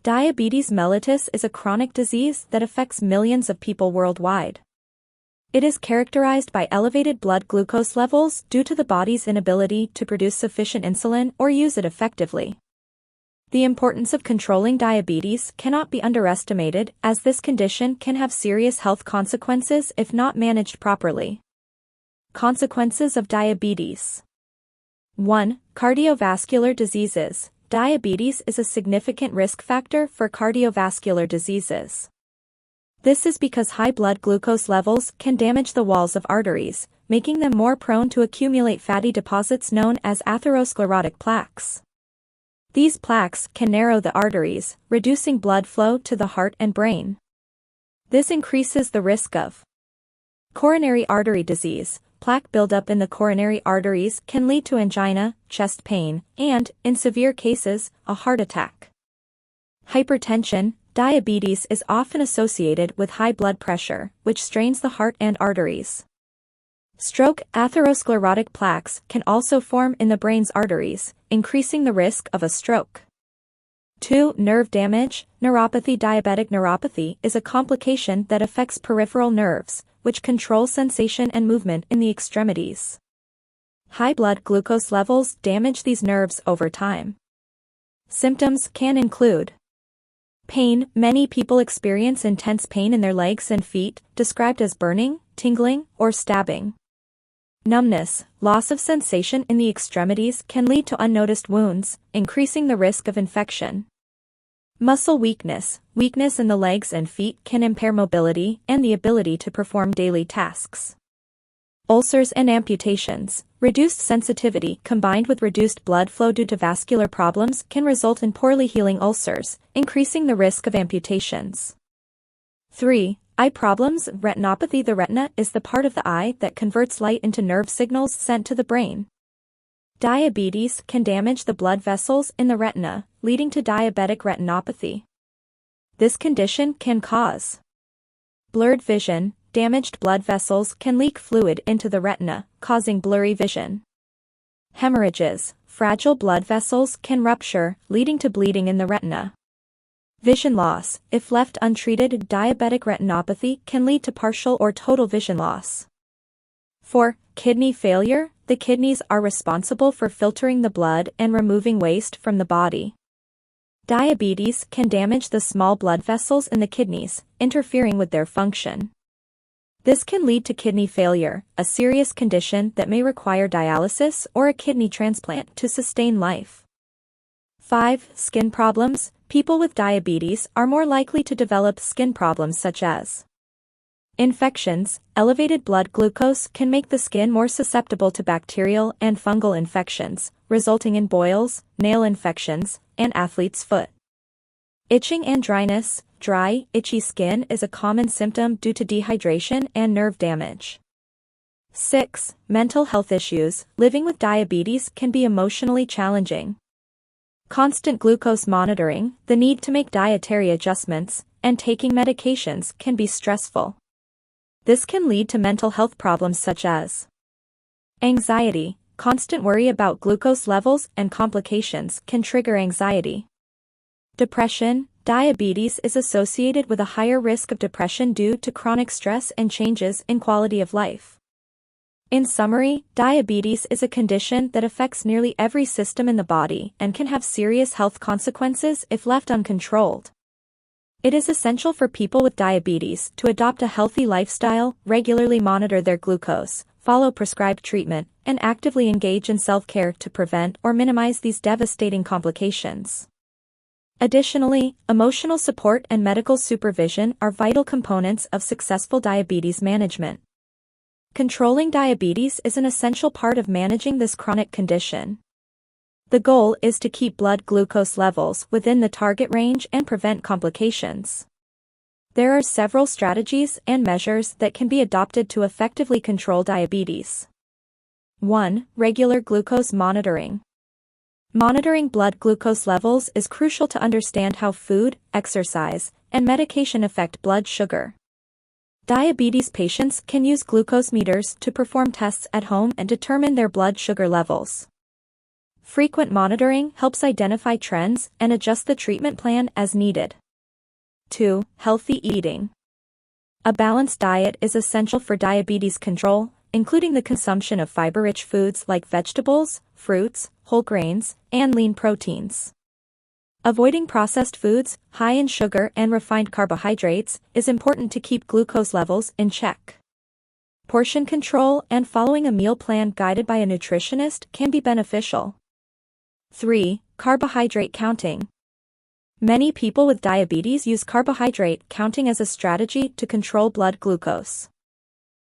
Diabetes mellitus is a chronic disease that affects millions of people worldwide. It is characterized by elevated blood glucose levels due to the body's inability to produce sufficient insulin or use it effectively. The importance of controlling diabetes cannot be underestimated, as this condition can have serious health consequences if not managed properly. Consequences of diabetes. 1. Cardiovascular diseases. Diabetes is a significant risk factor for cardiovascular diseases. This is because high blood glucose levels can damage the walls of arteries, making them more prone to accumulate fatty deposits known as atherosclerotic plaques. These plaques can narrow the arteries, reducing blood flow to the heart and brain. This increases the risk of coronary artery disease. Plaque buildup in the coronary arteries can lead to angina, chest pain, and, in severe cases, a heart attack. Hypertension. Diabetes is often associated with high blood pressure, which strains the heart and arteries. Stroke. Atherosclerotic plaques can also form in the brain's arteries, increasing the risk of a stroke. 2. Nerve damage. Neuropathy. Diabetic neuropathy is a complication that affects peripheral nerves, which control sensation and movement in the extremities. High blood glucose levels damage these nerves over time. Symptoms can include pain. Many people experience intense pain in their legs and feet, described as burning, tingling, or stabbing. Numbness. Loss of sensation in the extremities can lead to unnoticed wounds, increasing the risk of infection. Muscle weakness. Weakness in the legs and feet can impair mobility and the ability to perform daily tasks. Ulcers and amputations. Reduced sensitivity combined with reduced blood flow due to vascular problems can result in poorly healing ulcers, increasing the risk of amputations. 3. Eye problems. Retinopathy. The retina is the part of the eye that converts light into nerve signals sent to the brain. Diabetes can damage the blood vessels in the retina, leading to diabetic retinopathy. This condition can cause blurred vision. Damaged blood vessels can leak fluid into the retina, causing blurry vision. Hemorrhages. Fragile blood vessels can rupture, leading to bleeding in the retina. Vision loss. If left untreated, diabetic retinopathy can lead to partial or total vision loss. 4. Kidney failure. The kidneys are responsible for filtering the blood and removing waste from the body. Diabetes can damage the small blood vessels in the kidneys, interfering with their function. This can lead to kidney failure, a serious condition that may require dialysis or a kidney transplant to sustain life. 5. Skin problems. People with diabetes are more likely to develop skin problems such as infections. Elevated blood glucose can make the skin more susceptible to bacterial and fungal infections, resulting in boils, nail infections, and athlete's foot. Itching and dryness. Dry, itchy skin is a common symptom due to dehydration and nerve damage. 6. Mental health issues. Living with diabetes can be emotionally challenging. Constant glucose monitoring, the need to make dietary adjustments, and taking medications can be stressful. This can lead to mental health problems such as anxiety. Constant worry about glucose levels and complications can trigger anxiety. Depression. Diabetes is associated with a higher risk of depression due to chronic stress and changes in quality of life. In summary, diabetes is a condition that affects nearly every system in the body and can have serious health consequences if left uncontrolled. It is essential for people with diabetes to adopt a healthy lifestyle, regularly monitor their glucose, follow prescribed treatment, and actively engage in self-care to prevent or minimize these devastating complications. Additionally, emotional support and medical supervision are vital components of successful diabetes management. Controlling diabetes is an essential part of managing this chronic condition. The goal is to keep blood glucose levels within the target range and prevent complications. There are several strategies and measures that can be adopted to effectively control diabetes. 1. Regular glucose monitoring. Monitoring blood glucose levels is crucial to understand how food, exercise, and medication affect blood sugar. Diabetes patients can use glucose meters to perform tests at home and determine their blood sugar levels. Frequent monitoring helps identify trends and adjust the treatment plan as needed. 2. Healthy eating. A balanced diet is essential for diabetes control, including the consumption of fiber-rich foods like vegetables, fruits, whole grains, and lean proteins. Avoiding processed foods, high in sugar and refined carbohydrates, is important to keep glucose levels in check. Portion control and following a meal plan guided by a nutritionist can be beneficial. 3. Carbohydrate counting. Many people with diabetes use carbohydrate counting as a strategy to control blood glucose.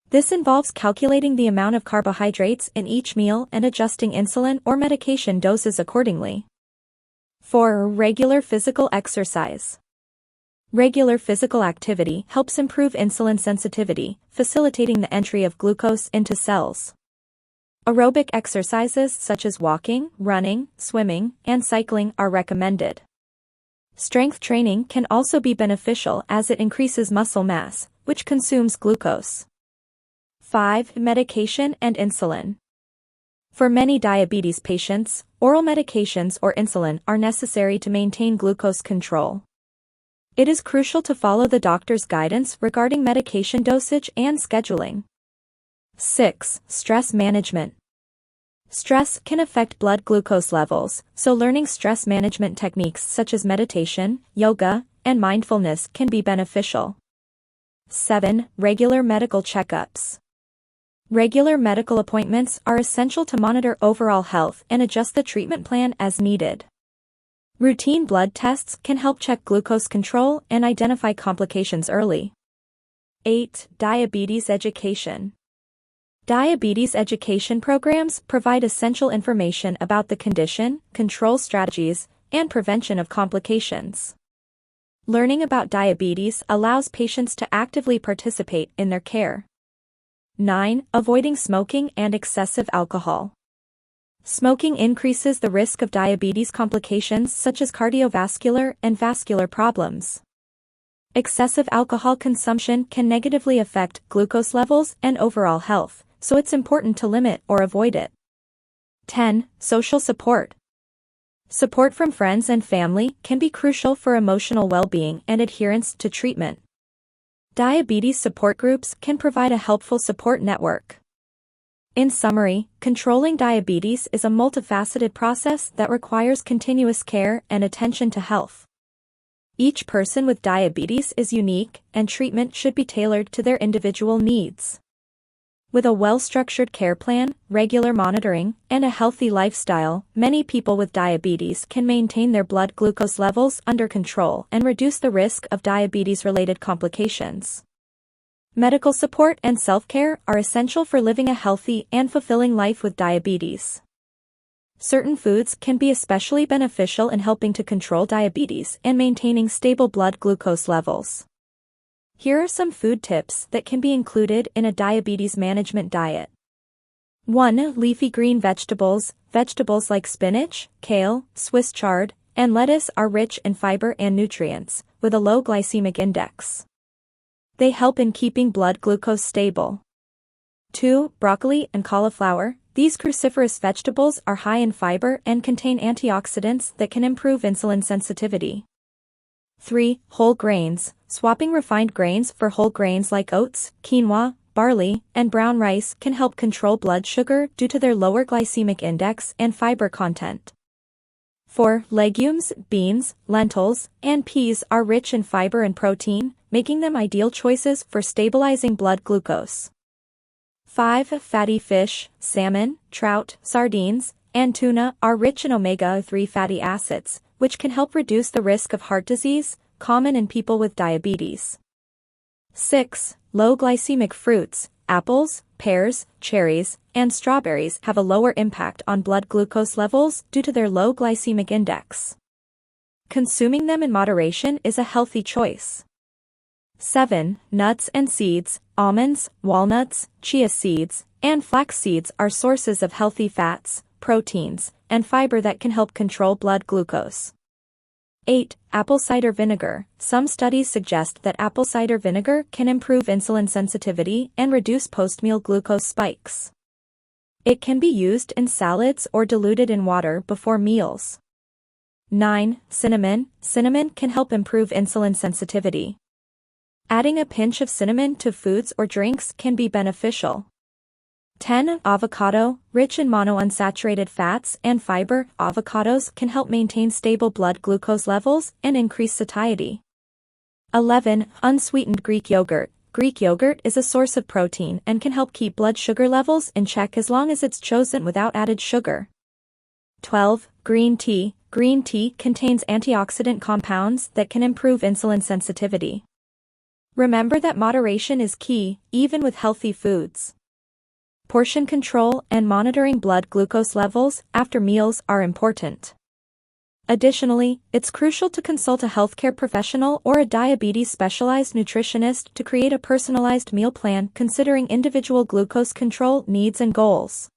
This involves calculating the amount of carbohydrates in each meal and adjusting insulin or medication doses accordingly. 4. Regular physical exercise. Regular physical activity helps improve insulin sensitivity, facilitating the entry of glucose into cells. Aerobic exercises such as walking, running, swimming, and cycling are recommended. Strength training can also be beneficial as it increases muscle mass, which consumes glucose. 5. Medication and insulin. For many diabetes patients, oral medications or insulin are necessary to maintain glucose control. It is crucial to follow the doctor's guidance regarding medication dosage and scheduling. 6. Stress management. Stress can affect blood glucose levels, so learning stress management techniques such as meditation, yoga, and mindfulness can be beneficial. 7. Regular medical checkups. Regular medical appointments are essential to monitor overall health and adjust the treatment plan as needed. Routine blood tests can help check glucose control and identify complications early. 8. Diabetes education. Diabetes education programs provide essential information about the condition, control strategies, and prevention of complications. Learning about diabetes allows patients to actively participate in their care. 9. Avoiding smoking and excessive alcohol. Smoking increases the risk of diabetes complications such as cardiovascular and vascular problems. Excessive alcohol consumption can negatively affect glucose levels and overall health, so it's important to limit or avoid it. 10. Social support. Support from friends and family can be crucial for emotional well-being and adherence to treatment. Diabetes support groups can provide a helpful support network. In summary, controlling diabetes is a multifaceted process that requires continuous care and attention to health. Each person with diabetes is unique, and treatment should be tailored to their individual needs. With a well-structured care plan, regular monitoring, and a healthy lifestyle, many people with diabetes can maintain their blood glucose levels under control and reduce the risk of diabetes-related complications. Medical support and self-care are essential for living a healthy and fulfilling life with diabetes. Certain foods can be especially beneficial in helping to control diabetes and maintaining stable blood glucose levels. Here are some food tips that can be included in a diabetes management diet. 1. Leafy green vegetables. Vegetables like spinach, kale, Swiss chard, and lettuce are rich in fiber and nutrients, with a low glycemic index. They help in keeping blood glucose stable. 2. Broccoli and cauliflower. These cruciferous vegetables are high in fiber and contain antioxidants that can improve insulin sensitivity. 3. Whole grains. Swapping refined grains for whole grains like oats, quinoa, barley, and brown rice can help control blood sugar due to their lower glycemic index and fiber content. 4. Legumes, beans, lentils, and peas are rich in fiber and protein, making them ideal choices for stabilizing blood glucose. 5. Fatty fish, salmon, trout, sardines, and tuna are rich in omega-3 fatty acids, which can help reduce the risk of heart disease, common in people with diabetes. 6. Low glycemic fruits. Apples, pears, cherries, and strawberries have a lower impact on blood glucose levels due to their low glycemic index. Consuming them in moderation is a healthy choice. 7. Nuts and seeds. Almonds, walnuts, chia seeds, and flax seeds are sources of healthy fats, proteins, and fiber that can help control blood glucose. 8. Apple cider vinegar. Some studies suggest that apple cider vinegar can improve insulin sensitivity and reduce post-meal glucose spikes. It can be used in salads or diluted in water before meals. 9. Cinnamon. Cinnamon can help improve insulin sensitivity. Adding a pinch of cinnamon to foods or drinks can be beneficial. 10. Avocado. Rich in monounsaturated fats and fiber, avocados can help maintain stable blood glucose levels and increase satiety. 11. Unsweetened Greek yogurt. Greek yogurt is a source of protein and can help keep blood sugar levels in check as long as it's chosen without added sugar. 12. Green tea. Green tea contains antioxidant compounds that can improve insulin sensitivity. Remember that moderation is key, even with healthy foods. Portion control and monitoring blood glucose levels after meals are important. Additionally, it's crucial to consult a healthcare professional or a diabetes-specialized nutritionist to create a personalized meal plan considering individual glucose control needs and goals.